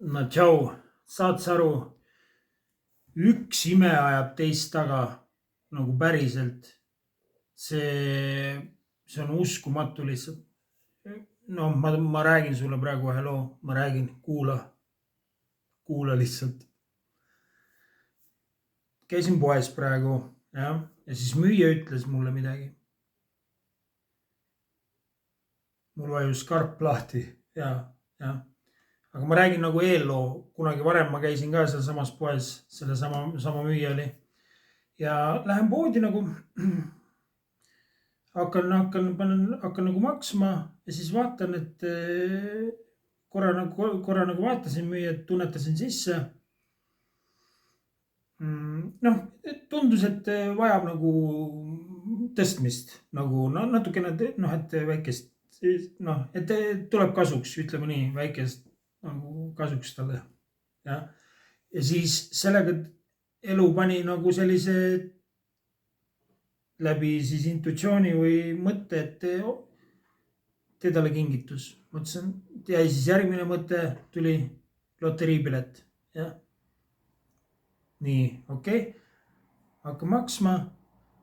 no tšau, saad sa aru, üks ime ajab teist taga nagu päriselt. see on uskumatu lihtsalt. no ma räägin sulle praegu ühe loo, ma räägin, kuula lihtsalt. käisin poes praegu, jah, ja siis müüja ütles mulle midagi. mul vajus karp lahti ja. aga ma räägin nagu eelloo, kunagi varem ma käisin ka sealsamas poes, sama müüja oli. ja lähen poodi nagu, hakkan nagu maksma ja siis vaatan, et korra nagu vaatasin müüjat, tunnetasin sisse. noh, tundus, et vajab nagu tõstmist nagu natukene, noh, et väikest, noh, et tuleb kasuks, ütleme nii, väikest nagu kasuks talle. ja siis sellega elu pani nagu sellise läbi siis intuitsiooni või mõtte, et tee talle kingitus. mõtlesin, ja siis järgmine mõte tuli loteriipilet, jah. nii, okei. hakkan maksma,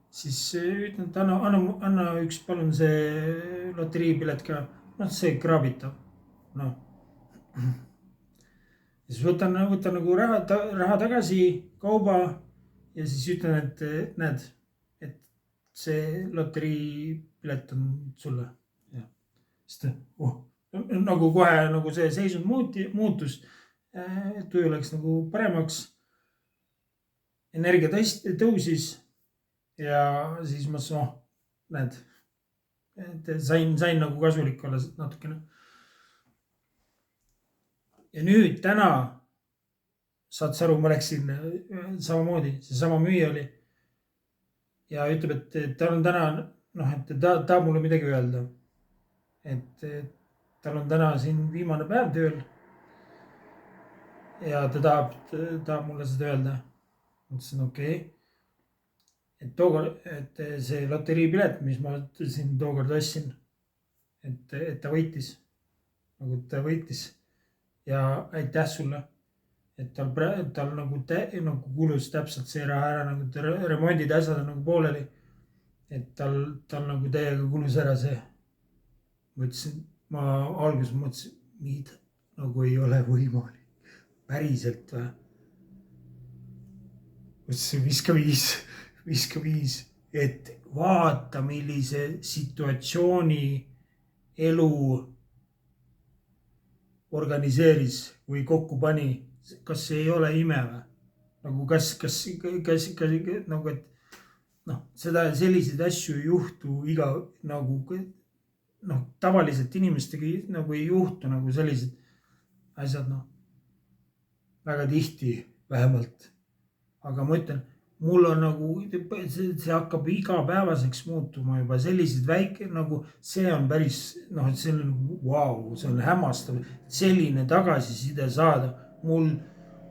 siis ütlen, et anna üks palun see loteriipilet ka, noh, see kraabitav, noh. siis võtan nagu raha tagasi, kauba ja siis ütlen, et näed, et see loteriipilet on sulle. sest nagu kohe nagu see seisund muutus, tuju läks nagu paremaks. energia tõusis ja siis ma näed, et sain nagu kasulik olla natukene. ja nüüd täna, saad sa aru, ma läksin samamoodi, seesama müüja oli ja ütleb, et tal on täna, noh, et ta tahab mulle midagi öelda. et tal on täna siin viimane päev tööl ja ta tahab mulle seda öelda. mõtlesin, okei. et see loteriipilet, mis ma siin tookord ostsin, et ta võitis, nagu ta võitis ja aitäh sulle, et tal nagu kulus täpselt see raha ära, nagu remondid, asjad on nagu pooleli, et tal nagu täiega kulus ära see. ma alguses mõtlesin, mida nagu ei ole võimalik, päriselt või? mõtlesin, viska viis, et vaata, millise situatsiooni elu organiseeris või kokku pani. kas see ei ole ime või? nagu kas nagu, et noh, selliseid asju ei juhtu nagu noh, tavaliselt inimestega nagu ei juhtu nagu sellised asjad, noh, väga tihti vähemalt. aga ma ütlen, mul on nagu, see hakkab igapäevaseks muutuma juba, sellised väike nagu, see on päris, noh, et see on vau, see on hämmastav, selline tagasiside saada. mul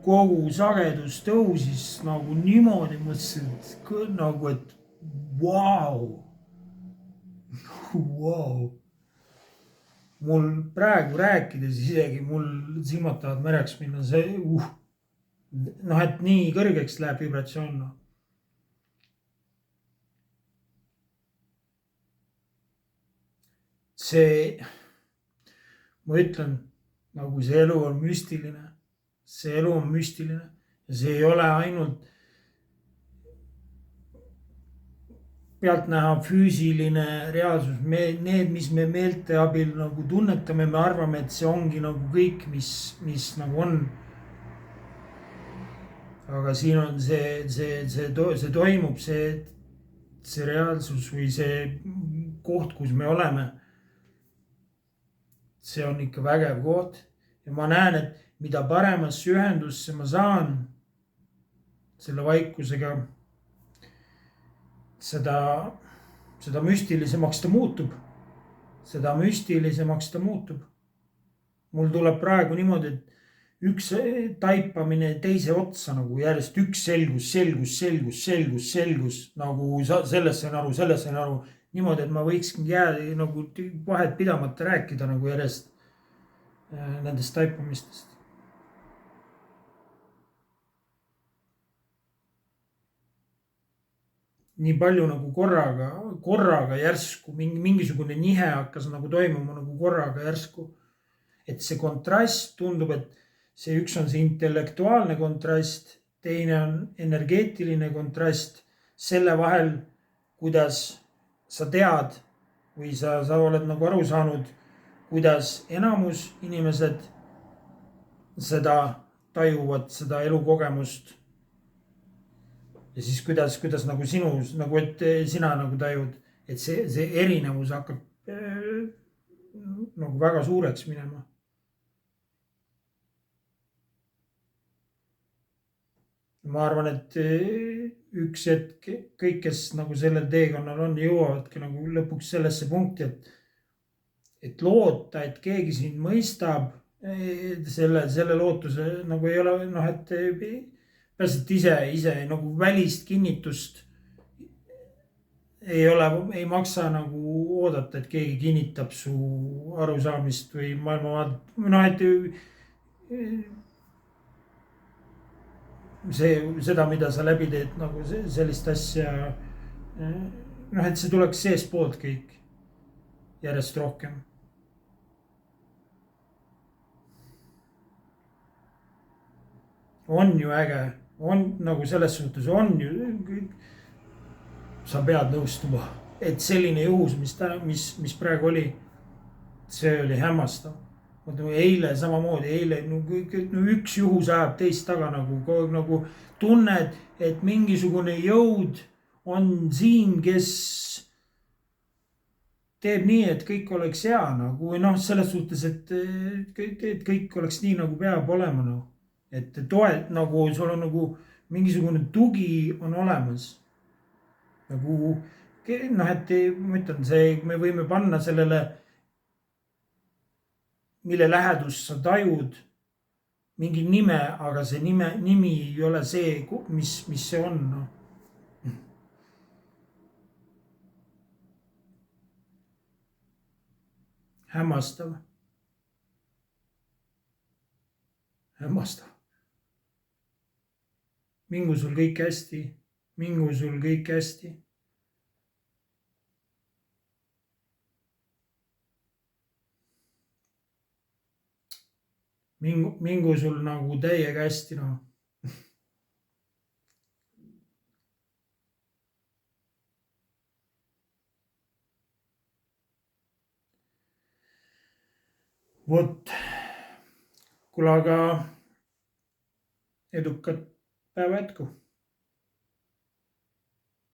kogu sagedus tõusis nagu niimoodi, mõtlesin, et nagu, et vau. mul praegu rääkides isegi mul silmad tahavad mereks minna, see noh, et nii kõrgeks läheb vibratsioon, noh. see, ma ütlen, nagu see elu on müstiline, see elu on müstiline ja see ei ole ainult pealtnäha füüsiline reaalsus, need, mis me meelte abil nagu tunnetame, me arvame, et see ongi nagu kõik, mis nagu on. aga siin on see toimub, see reaalsus või see koht, kus me oleme. see on ikka vägev koht ja ma näen, et mida paremasse ühendusse ma saan selle vaikusega, seda müstilisemaks ta muutub. mul tuleb praegu niimoodi, et üks taipamine teise otsa nagu järjest, üks selgus, nagu sellest sain aru, niimoodi, et ma võikski jääda nagu vahet pidamata rääkida nagu järjest nendest taipamistest. nii palju nagu korraga järsku mingisugune nihe hakkas nagu toimuma nagu korraga järsku. et see kontrast tundub, et see üks on see intellektuaalne kontrast, teine on energeetiline kontrast selle vahel, kuidas sa tead või sa oled nagu aru saanud, kuidas enamus inimesed seda tajuvad, seda elukogemust. ja siis kuidas nagu nagu, et sina nagu tajud, et see erinevus hakkab nagu väga suureks minema. ma arvan, et üks hetk kõik, kes nagu sellel teekonnal on, jõuavadki nagu lõpuks sellesse punkti, et loota, et keegi sind mõistab, selle lootuse nagu ei ole, noh, et peaasi, et ise nagu välist kinnitust ei maksa nagu oodata, et keegi kinnitab su arusaamist või maailmavaadet, noh, et seda, mida sa läbi teed, nagu sellist asja. noh, et see tuleks seestpoolt kõik järjest rohkem. on ju äge, on nagu selles suhtes on ju. sa pead nõustuma, et selline juhus, mis praegu oli, see oli hämmastav. eile samamoodi, no üks juhus ajab teist taga nagu tunned, et mingisugune jõud on siin, kes teeb nii, et kõik oleks hea nagu, noh, selles suhtes, et kõik oleks nii, nagu peab olema, noh. et nagu sul on nagu mingisugune tugi on olemas. nagu noh, et ma ütlen, me võime panna sellele, mille lähedust sa tajud, mingi nime, aga see nimi ei ole see, mis see on, noh. hämmastav. mingu sul kõik hästi, mingu sul kõik hästi. mingu sul nagu täiega hästi, noh. vot, kuule, aga edukat päeva jätku.